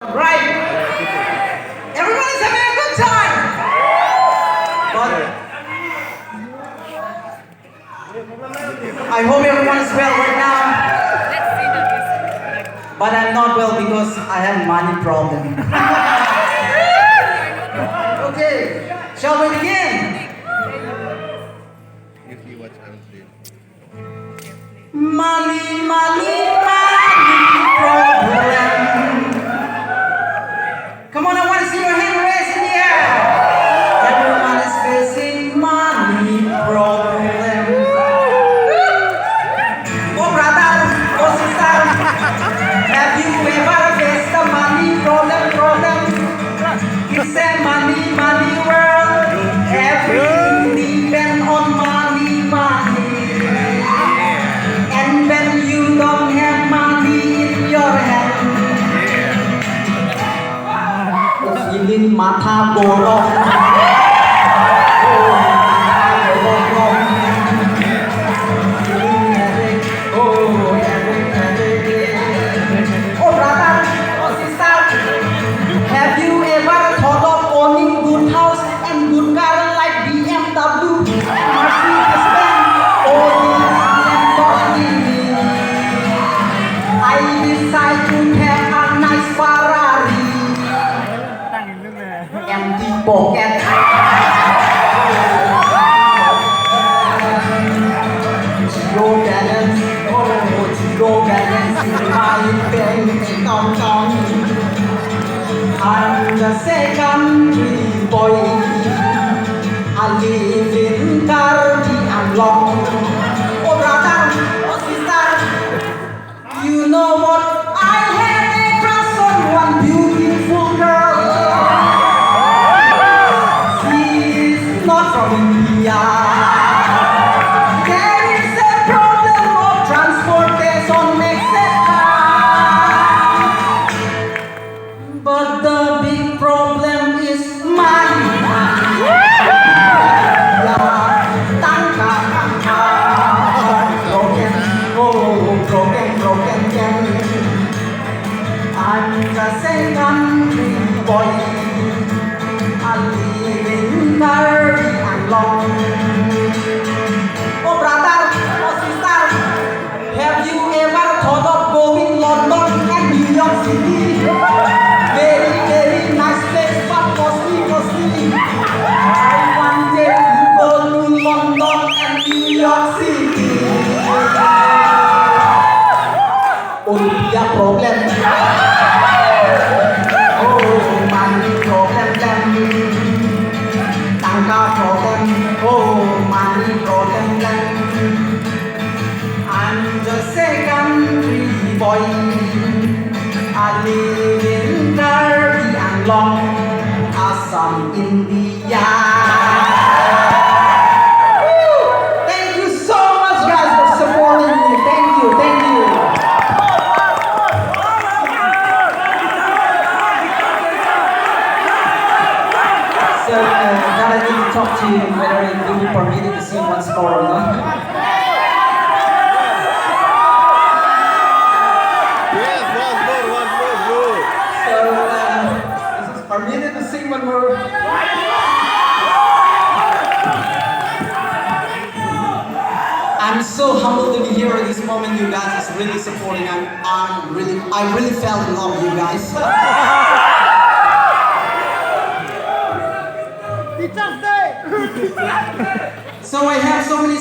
Right? Everybody's having a good time. But I hope everyone is well right now. But I'm not well because I have money problem. Okay, shall we begin? If you watch Anfield. Money, money, money problem. Come on, I want to see your hand raised in the air. Everyone is facing money problem. Oh brother, oh sister, have you ever faced a money problem? It's a money world. Everything depends on money. And when you don't have money in your hand, feeling mata bolong. Oh brother, oh sister, have you ever thought of owning good house and good car like BMW, Mercedes-Benz, Audi, Lamborghini? I decide to have a nice Ferrari, empty pocket. Zero balance, zero balance in my bank account. I'm the second pretty boy. I live in Caribbean. Oh brother, oh sister, you know what? I had a crush on one beautiful girl. She's not from India. There is a problem of transportation, etc. But the big problem is money. Tangka. Broken can. I'm the second boy. I live in Caribbean. Oh brother, oh sister, have you ever thought of going London and New York City? Very nice place, but costly. I wanted to go to London and New York City. Olympia problem. Oh, money problem. Tangka problem. Oh, money problem. I'm the second pretty boy. I live in Caribbean, Assam, India. Woo! Thank you so much, guys, for supporting me. Thank you. So, now I need to talk to you whether it will be permitted to sing one score or not. Yes, one more. So, is it permitted to sing one more? I'm so humbled to be here at this moment. You guys is really supporting. I really fell in love with you guys. So I have so many